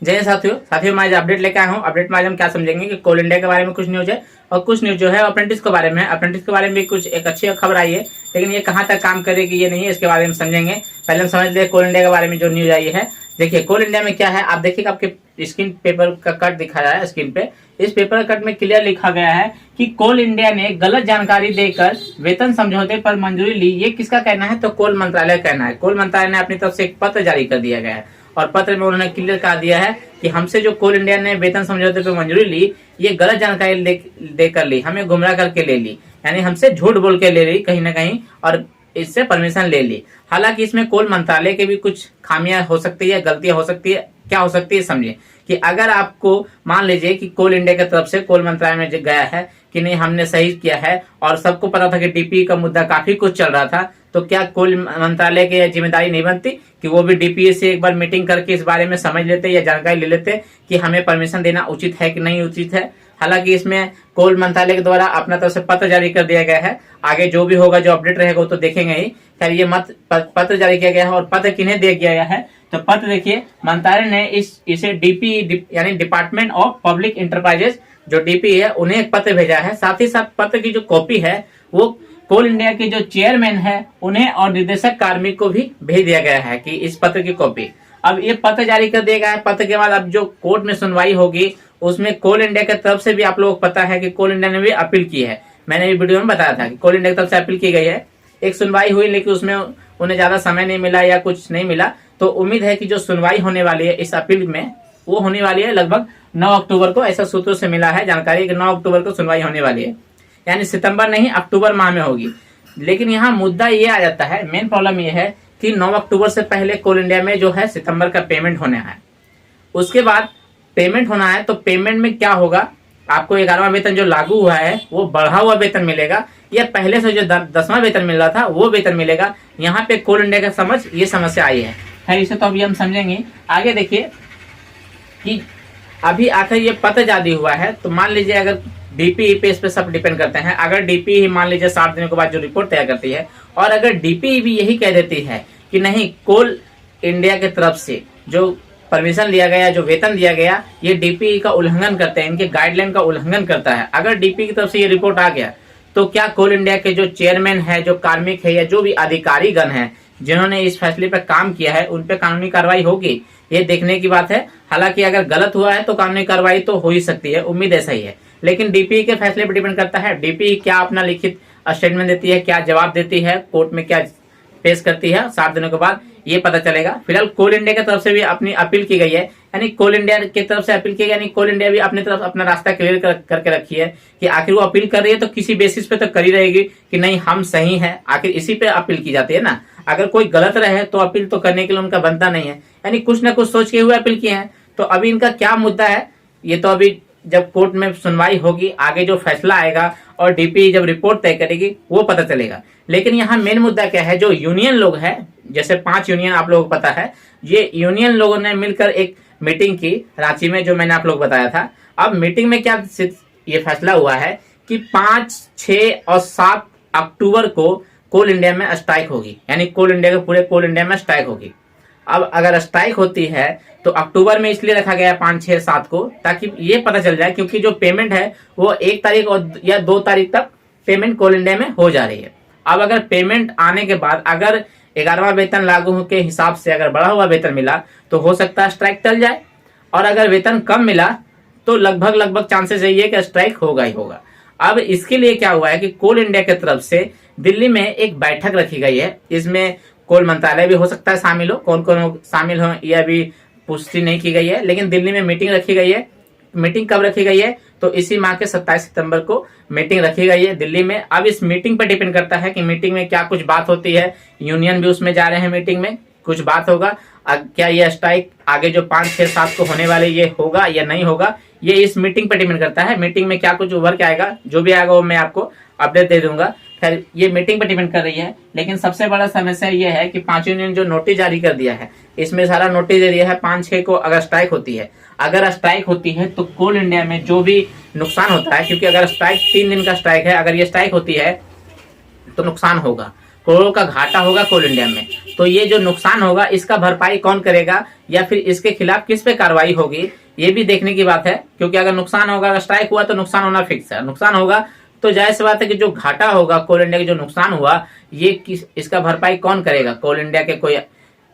जय साथियों मैं आज अपडेट लेकर आया हूँ। अपडेट में आज हम क्या समझेंगे कि कोल इंडिया के बारे में कुछ न्यूज है और कुछ न्यूज जो है अप्रेंटिस के बारे में है। अप्रेंटिस के बारे में भी कुछ एक अच्छी खबर आई है, लेकिन ये कहाँ तक काम करेगी ये नहीं है, इसके बारे में समझेंगे। पहले हम समझ लें कोल इंडिया के बारे में जो न्यूज आई है। देखिए कोल इंडिया में क्या है, आप देखिएगा आपके स्क्रीन पेपर का कट दिखा रहा है स्क्रीन पे। इस पेपर कट में क्लियर लिखा गया है कि कोल इंडिया ने गलत जानकारी देकर वेतन समझौते पर मंजूरी ली। ये किसका कहना है? तो कोल मंत्रालय का कहना है। कोल मंत्रालय ने अपनी तरफ से एक पत्र जारी कर दिया गया है और पत्र में उन्होंने क्लियर कहा दिया है कि हमसे जो कोल इंडिया ने वेतन समझौते पर मंजूरी ली, ये गलत जानकारी देकर ली, हमें गुमराह करके ले ली, यानी हमसे झूठ बोल के ले ली कहीं ना कहीं और इससे परमिशन ले ली। हालांकि इसमें कोल मंत्रालय के भी कुछ खामियां हो सकती है, गलतियां हो सकती है। क्या हो सकती है समझिए कि अगर आपको मान लीजिए कि कोल इंडिया की तरफ से कोल मंत्रालय में गया है कि नहीं हमने सही किया है और सबको पता था कि डीपीई का मुद्दा काफी कुछ चल रहा था, तो क्या कोल मंत्रालय की जिम्मेदारी नहीं बनती कि वो भी डीपीई से एक बार मीटिंग करके इस बारे में समझ लेते या जानकारी ले लेते कि हमें परमिशन देना उचित है कि नहीं उचित है। हालांकि इसमें कोल मंत्रालय के द्वारा अपना तरफ से पत्र जारी कर दिया गया है। आगे जो भी होगा, जो अपडेट रहेगा वो तो देखेंगे ही। खैर ये पत्र जारी किया गया है और पत्र किन्हें दिया गया है? तो पत्र देखिए, मंत्रालय ने इसे डीपीई यानी डिपार्टमेंट ऑफ पब्लिक इंटरप्राइजेस जो डीपीई है उन्हें एक पत्र भेजा है। साथ ही साथ पत्र की जो कॉपी है वो कोल इंडिया के जो चेयरमैन है उन्हें और निर्देशक कार्मिक को भी भेज दिया गया है कि इस पत्र की कॉपी। अब ये पत्र जारी कर दिया गया है। पत्र के बाद अब जो कोर्ट में सुनवाई होगी उसमें कोल इंडिया की तरफ से भी आप लोगों को पता है कि कोल इंडिया ने भी अपील की है। मैंने भी वीडियो में बताया था कि कोल इंडिया की तरफ से अपील की गई है। एक सुनवाई हुई लेकिन उसमें उन्हें ज्यादा समय नहीं मिला या कुछ नहीं मिला, तो उम्मीद है कि जो सुनवाई होने वाली है इस अपील में वो होने वाली है लगभग 9 अक्टूबर को। ऐसा सूत्रों से मिला है जानकारी कि 9 अक्टूबर को सुनवाई होने वाली है, यानी सितंबर नहीं अक्टूबर माह में होगी। लेकिन यहाँ मुद्दा ये आ जाता है, मेन प्रॉब्लम ये है कि 9 अक्टूबर से पहले कोल इंडिया में जो है सितंबर का पेमेंट होना है। उसके बाद पेमेंट होना है तो पेमेंट में क्या होगा, आपको 11वां वेतन जो लागू हुआ है वो बढ़ा हुआ वेतन मिलेगा या पहले से जो 10वां वेतन मिल रहा था वो वेतन मिलेगा। यहाँ पे कोल इंडिया का समझ ये समस्या आई है। खैर इसे तो अभी हम समझेंगे। आगे देखिए कि अभी आखिर ये पत्र जारी हुआ है, तो मान लीजिए अगर डीपीई पे इस पे सब डिपेंड करते हैं। अगर डीपीई मान लीजिए 60 दिनों के बाद जो रिपोर्ट तैयार करती है और अगर डीपीई भी यही कह देती है कि नहीं कोल इंडिया की तरफ से जो परमिशन लिया गया, जो वेतन दिया गया, ये डीपीई का उल्लंघन करते हैं, इनके गाइडलाइन का उल्लंघन करता है। अगर डीपीई की तरफ से ये रिपोर्ट आ गया तो क्या कोल इंडिया के जो चेयरमैन है, जो कार्मिक है या जो भी अधिकारी गण है जिन्होंने इस फैसले पर काम किया है उन पे कानूनी कार्रवाई होगी? ये देखने की बात है। हालांकि अगर गलत हुआ है तो कानूनी कार्रवाई तो हो ही सकती है, उम्मीद ऐसा ही है। लेकिन डीपीई के फैसले पर डिपेंड करता है। डीपीई क्या अपना लिखित स्टेटमेंट देती है, क्या जवाब देती है, कोर्ट में क्या पेश करती है 60 दिनों के बाद ये पता चलेगा। फिलहाल कोल इंडिया की तरफ से भी अपनी अपील की गई है, यानी कोल इंडिया की तरफ से अपील की गई, यानी कोल इंडिया भी अपनी तरफ अपना रास्ता क्लियर करके रखी है कि आखिर वो अपील कर रही है तो किसी बेसिस पे तो करी रहेगी कि नहीं हम सही है। आखिर इसी पे अपील की जाती है ना। अगर कोई गलत रहे तो अपील तो करने के लिए उनका बनता नहीं है, यानी कुछ ना कुछ सोच के हुए अपील किए हैं। तो अभी इनका क्या मुद्दा है ये तो अभी जब कोर्ट में सुनवाई होगी, आगे जो फैसला आएगा और डीपीई जब रिपोर्ट तय करेगी वो पता चलेगा। लेकिन यहाँ मेन मुद्दा क्या है, जो यूनियन लोग हैं, जैसे 5 यूनियन आप लोगों को पता है, ये यूनियन लोगों ने मिलकर एक मीटिंग की रांची में, जो मैंने आप लोग बताया था। अब मीटिंग में क्या ये फैसला हुआ है कि 5, 6 और 7 अक्टूबर को कोल इंडिया में स्ट्राइक होगी, यानी कोल इंडिया के पूरे कोल इंडिया में स्ट्राइक होगी। अब अगर स्ट्राइक होती है तो अक्टूबर में इसलिए रखा गया 5, 6, 7 को, ताकि ये पता चल जाए, क्योंकि जो पेमेंट है वो 1 तारीख या 2 तारीख तक पेमेंट कोल इंडिया में हो जा रही है। अब अगर पेमेंट आने के बाद अगर 11वां वेतन लागू के हिसाब से अगर बढ़ा हुआ वेतन मिला तो हो सकता है स्ट्राइक टल जाए, और अगर वेतन कम मिला तो लगभग चांसेस यही है कि स्ट्राइक होगा ही होगा। अब इसके लिए क्या हुआ है कि कोल इंडिया की तरफ से दिल्ली में एक बैठक रखी गई है। इसमें कोल मंत्रालय भी हो सकता है शामिल हो, कौन कौन शामिल हो ये अभी पुष्टि नहीं की गई है, लेकिन दिल्ली में मीटिंग रखी गई है। मीटिंग कब रखी गई है? तो इसी माह के 27 सितंबर को मीटिंग रखी गई है दिल्ली में। अब इस मीटिंग पर डिपेंड करता है कि मीटिंग में क्या कुछ बात होती है। यूनियन भी उसमें जा रहे हैं, मीटिंग में कुछ बात होगा। क्या ये स्ट्राइक आगे जो 5, 6, 7 को होने वाले ये होगा या नहीं होगा, ये इस मीटिंग पर डिपेंड करता है। मीटिंग में क्या कुछ उभर के आएगा, जो भी आएगा वो मैं आपको अपडेट दे दूंगा। खैर ये मीटिंग पर डिपेंड कर रही है। लेकिन सबसे बड़ा समस्या ये है कि 5 यूनियन जो नोटिस जारी कर दिया है, इसमें सारा नोटिस दे दिया है 5, 6 को अगर स्ट्राइक होती है। अगर स्ट्राइक होती है तो कोल इंडिया में जो भी नुकसान होता है, क्योंकि अगर स्ट्राइक 3 दिन का स्ट्राइक है, अगर ये स्ट्राइक होती है तो नुकसान होगा। करोड़ों का घाटा होगा कोल इंडिया में। तो ये जो नुकसान होगा इसका भरपाई कौन करेगा, या फिर इसके खिलाफ किस पे कार्रवाई होगी, ये भी देखने की बात है। क्योंकि अगर नुकसान होगा, अगर स्ट्राइक हुआ तो नुकसान होना फिक्स है। नुकसान होगा तो जाहिर सी बात है कि जो घाटा होगा कोल इंडिया का, जो नुकसान हुआ, ये इसका भरपाई कौन करेगा? कोल इंडिया के कोई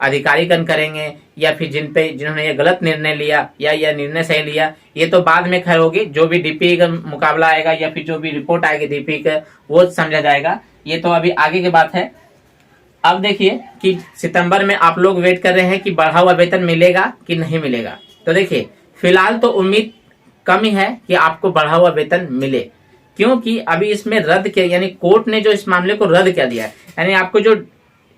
अधिकारीगण करेंगे, या फिर जिन्होंने ये गलत निर्णय लिया या यह निर्णय सही लिया, ये तो बाद में खैर होगी। जो भी डीपी का मुकाबला आएगा या फिर जो भी रिपोर्ट आएगी डीपी का, वो समझा जाएगा। ये तो अभी आगे की बात है। अब देखिए कि सितंबर में आप लोग वेट कर रहे हैं कि बढ़ा हुआ वेतन मिलेगा कि नहीं मिलेगा। तो देखिए फिलहाल तो उम्मीद कम ही है कि आपको बढ़ा हुआ वेतन मिले, क्योंकि अभी इसमें रद्द किया, यानी कोर्ट ने जो इस मामले को रद्द कर दिया है, यानी आपको जो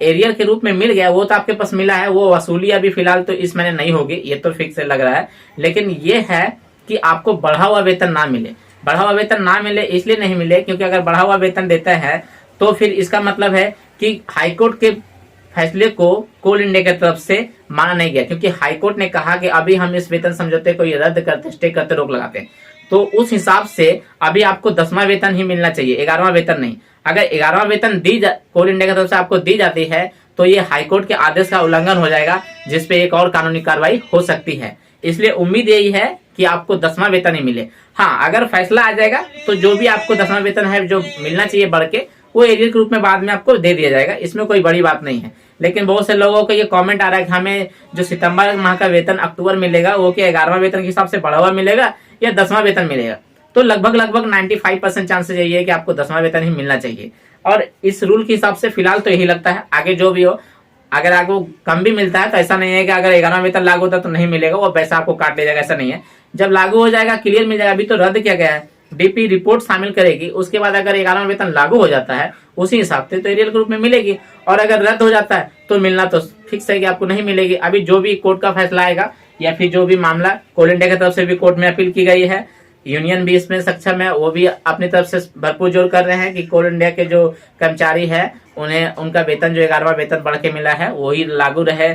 एरियर के रूप में मिल गया वो तो आपके पास मिला है, वो वसूली अभी फिलहाल तो इस महीने नहीं होगी, ये तो फिक्स लग रहा है। लेकिन ये है कि आपको बढ़ा हुआ वेतन ना मिले। बढ़ा हुआ वेतन ना मिले इसलिए नहीं मिले क्योंकि अगर बढ़ा हुआ वेतन देता है तो फिर इसका मतलब है कि हाईकोर्ट के फैसले को कोल इंडिया की तरफ से माना नहीं गया, क्योंकि हाईकोर्ट ने कहा कि अभी हम इस वेतन समझौते को ये रद्द करते, स्टे करते, रोक लगाते हैं। तो उस हिसाब से अभी आपको 10वां वेतन ही मिलना चाहिए, 11वां वेतन नहीं। अगर 11वां वेतन कोल इंडिया की तरफ से आपको दी जाती है तो ये हाईकोर्ट के आदेश का उल्लंघन हो जाएगा, जिसपे एक और कानूनी कार्रवाई हो सकती है। इसलिए उम्मीद यही है कि आपको 10वां वेतन ही मिले। हाँ, अगर फैसला आ जाएगा तो जो भी आपको 10वां वेतन है जो मिलना चाहिए बढ़ के, वो एरियर के रूप में बाद में आपको दे दिया जाएगा। इसमें कोई बड़ी बात नहीं है। लेकिन बहुत से लोगों को ये कमेंट आ रहा है कि हमें जो सितंबर माह का वेतन अक्टूबर मिलेगा वो क्या 11वां वेतन के हिसाब से बढ़ा हुआ मिलेगा या 10वां वेतन मिलेगा। तो लगभग 95% चांसेस यही है कि आपको 10वां वेतन ही मिलना चाहिए। और इस रूल के हिसाब से फिलहाल तो यही लगता है। आगे जो भी हो, अगर आपको कम भी मिलता है तो ऐसा नहीं है कि अगर 11वां वेतन लागू होता तो नहीं मिलेगा, वो पैसा आपको काट ले जाएगा, ऐसा नहीं है। जब लागू हो जाएगा क्लियर मिल जाएगा। अभी तो रद्द किया गया है, डीपी रिपोर्ट शामिल करेगी, उसके बाद अगर 11वां वेतन लागू हो जाता है उसी हिसाब से तो एरियल ग्रुप में मिलेगी। और अगर रद्द हो जाता है तो मिलना तो फिक्स है कि आपको नहीं मिलेगी। अभी जो भी कोर्ट का फैसला आएगा या फिर जो भी मामला कोल इंडिया की तरफ से भी कोर्ट में अपील की गई है, यूनियन भी इसमें सक्षम है, वो भी अपनी तरफ से भरपूर जोर कर रहे हैं कि कोल इंडिया के जो कर्मचारी है उन्हें उनका वेतन जो 11वां वेतन बढ़ के मिला है वही लागू रहे।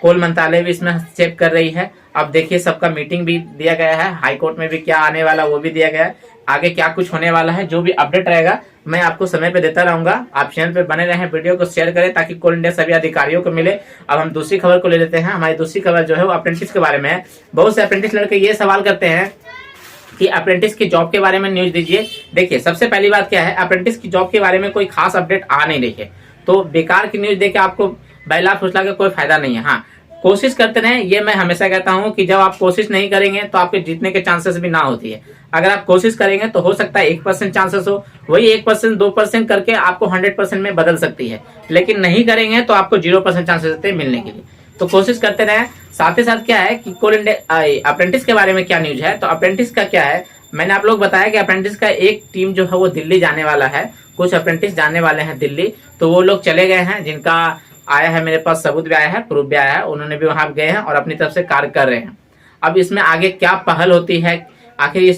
कोल मंत्रालय भी इसमें हस्तक्षेप कर रही है। अब देखिए सबका मीटिंग भी दिया गया है, हाई कोर्ट में भी क्या आने वाला वो भी दिया गया है, आगे क्या कुछ होने वाला है जो भी अपडेट रहेगा मैं आपको समय पे देता रहूंगा। आप चैनल पे बने रहें, वीडियो को शेयर करें ताकि कोल इंडिया सभी अधिकारियों को मिले। अब हम दूसरी खबर को ले लेते हैं। हमारी दूसरी खबर जो है वो अप्रेंटिस के बारे में है। बहुत से अप्रेंटिस लड़के ये सवाल करते हैं कि अप्रेंटिस की जॉब के बारे में न्यूज दीजिए। देखिए सबसे पहली बात क्या है, अप्रेंटिस की जॉब के बारे में कोई खास अपडेट आ नहीं रही है, तो बेकार की न्यूज देके आपको बहला फुसला के कोई फायदा नहीं है। हाँ, कोशिश करते रहें, ये मैं हमेशा कहता हूं कि जब आप कोशिश नहीं करेंगे तो आपके जीतने के चांसेस भी ना होती है। अगर आप कोशिश करेंगे तो हो सकता है 1% चांसेस हो, वही 1% 2% करके आपको 100% में बदल सकती है। लेकिन नहीं करेंगे तो आपको 0% चांसेस होते हैं मिलने के लिए। तो कोशिश करते रहें। साथ ही साथ क्या है कि कोल इंडिया अप्रेंटिस के बारे में क्या न्यूज है, तो अप्रेंटिस का क्या है, मैंने आप लोग बताया कि अप्रेंटिस का एक टीम जो है वो दिल्ली जाने वाला है। कुछ अप्रेंटिस जाने वाले हैं दिल्ली, तो वो लोग चले गए हैं, जिनका आया है मेरे पास सबूत भी आया है, प्रूफ भी आया है, उन्होंने भी वहां गए हैं और अपनी तरफ से कार्य कर रहे हैं। अब इसमें आगे क्या पहल होती है, आखिर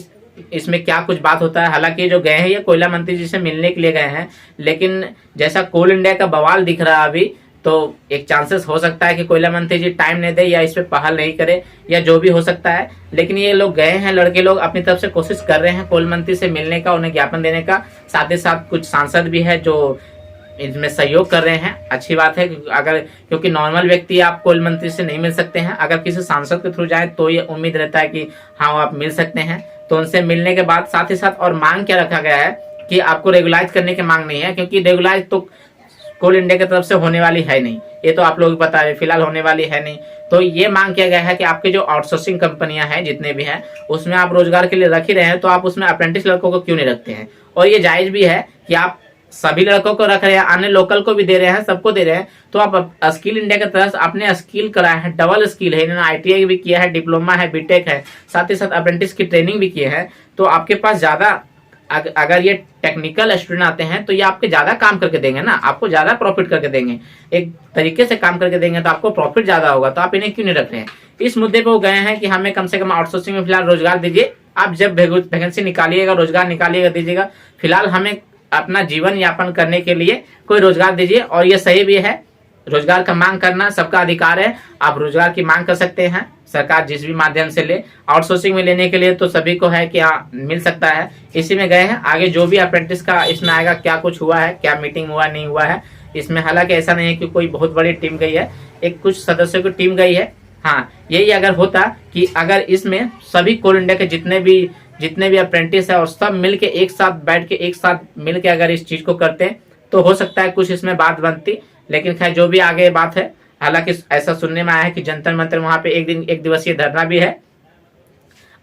इसमें क्या कुछ बात होता है। हालांकि जो गए हैं ये कोयला मंत्री जी से मिलने के लिए गए हैं, लेकिन जैसा कोल इंडिया का बवाल दिख रहा है अभी, तो एक चांसेस हो सकता है कि कोयला मंत्री जी टाइम नहीं दे या इस पे पहल नहीं करे या जो भी हो सकता है। लेकिन ये लोग गए हैं, लड़के लोग अपनी तरफ से कोशिश कर रहे हैं कोल मंत्री से मिलने का, उन्हें ज्ञापन देने का। साथ ही साथ कुछ सांसद भी है जो इसमें सहयोग कर रहे हैं। अच्छी बात है, अगर क्योंकि नॉर्मल व्यक्ति आप कोल मंत्री से नहीं मिल सकते हैं, अगर किसी सांसद के थ्रू जाए तो ये उम्मीद रहता है कि हाँ आप मिल सकते हैं। तो उनसे मिलने के बाद साथ ही साथ और मांग क्या रखा गया है कि आपको रेगुलाइज करने की मांग नहीं है, क्योंकि रेगुलाइज तो कोल इंडिया की तरफ से होने वाली है नहीं, ये तो आप लोग बता रहे फिलहाल होने वाली है नहीं। तो ये मांग किया गया है कि आपके जो आउटसोर्सिंग कंपनियां हैं जितने भी हैं उसमें आप रोजगार के लिए रख ही रहे हैं, तो आप उसमें अप्रेंटिस लड़कों को क्यों नहीं रखते हैं। और ये जायज भी है कि आप सभी लड़कों को रख रहे हैं, अन्य लोकल को भी दे रहे हैं, सबको दे रहे हैं। तो आप स्किल इंडिया की तरफ अपने स्किल कराए हैं, डबल स्किल है, इन्होंने ITI भी किया है, डिप्लोमा है, बीटेक है, साथ ही साथ अप्रेंटिस की ट्रेनिंग भी किए हैं। तो आपके पास ज्यादा अगर ये टेक्निकल स्टूडेंट आते हैं तो ये आपके ज्यादा काम करके देंगे ना, आपको ज्यादा प्रॉफिट करके देंगे, एक तरीके से काम करके देंगे तो आपको प्रॉफिट ज्यादा होगा। तो आप इन्हें क्यों नहीं रख रहे हैं। इस मुद्दे पे वो गए हैं कि हमें कम से कम आउटसोर्सिंग में फिलहाल रोजगार दीजिए। आप जब वैकेंसी निकालिएगा, रोजगार निकालिएगा, दीजिएगा, फिलहाल हमें अपना जीवन यापन करने के लिए कोई रोजगार दीजिए। और ये सही भी है, रोजगार का मांग करना सबका अधिकार है, आप रोजगार की मांग कर सकते हैं, सरकार जिस भी माध्यम से ले। आउटसोर्सिंग में लेने के लिए तो सभी को है कि हाँ मिल सकता है, इसी में गए हैं। आगे जो भी अप्रेंटिस का इसमें आएगा, क्या कुछ हुआ है, क्या मीटिंग हुआ नहीं हुआ है, इसमें हालांकि ऐसा नहीं है कि कोई बहुत बड़ी टीम गई है, एक कुछ सदस्यों की टीम गई है। हाँ, यही अगर होता कि अगर इसमें सभी कोल इंडिया के जितने भी अप्रेंटिस है और सब मिलके एक साथ बैठ के एक साथ मिलके अगर इस चीज को करते हैं तो हो सकता है कुछ इसमें बात बनती। लेकिन खैर जो भी आगे बात है, हालांकि ऐसा सुनने में आया है कि जंतर मंतर वहां पे एक दिवसीय धरना भी है।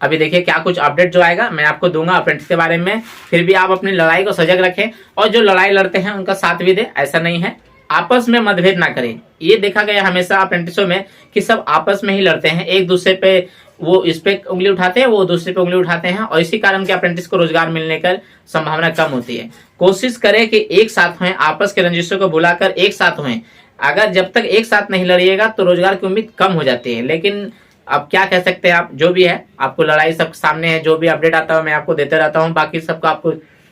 अभी देखिए क्या कुछ अपडेट जो आएगा मैं आपको दूंगा अप्रेंटिस के बारे में। फिर भी आप अपनी लड़ाई को सजग रखें और जो लड़ाई लड़ते हैं उनका साथ भी दें। ऐसा नहीं है, आपस में मतभेद ना करें। ये देखा गया हमेशा अप्रेंटिसों में कि सब आपस में ही लड़ते हैं, एक दूसरे पे वो इस पे उंगली उठाते हैं, वो दूसरे पे उंगली उठाते हैं, और इसी कारण के अप्रेंटिस को रोजगार मिलने का संभावना कम होती है। कोशिश करें कि एक साथ हों, आपस के रंजिशों को भुलाकर एक साथ हों। अगर जब तक एक साथ नहीं लड़िएगा तो रोजगार की उम्मीद कम हो जाती है। लेकिन अब क्या कह सकते हैं, आप जो भी है आपको लड़ाई सब सामने है, जो भी अपडेट आता है मैं आपको देते रहता हूँ। बाकी सबको आपको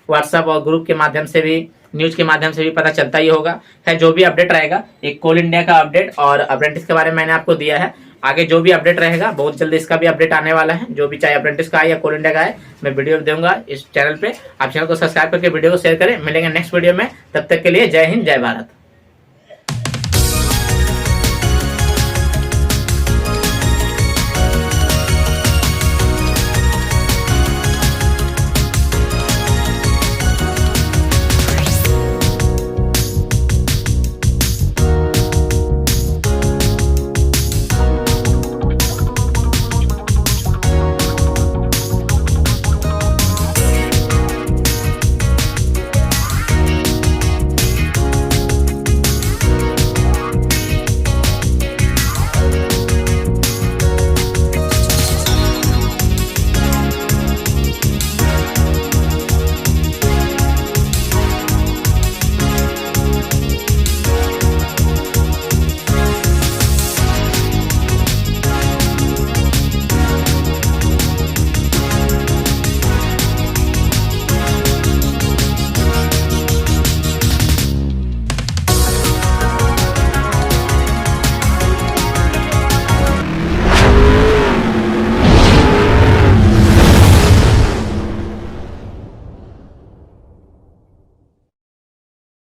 व्हाट्सएप और ग्रुप के माध्यम से भी, न्यूज के माध्यम से भी पता चलता ही होगा। खैर जो भी अपडेट रहेगा, एक कोल इंडिया का अपडेट और अप्रेंटिस के बारे में मैंने आपको दिया है। आगे जो भी अपडेट रहेगा बहुत जल्दी इसका भी अपडेट आने वाला है, जो भी चाहे अप्रेंटिस का है या कोल इंडिया का है, मैं वीडियो दूंगा इस चैनल पे। आप चैनल को सब्सक्राइब करके वीडियो को शेयर करें। मिलेंगे नेक्स्ट वीडियो में, तब तक के लिए जय हिंद जय भारत।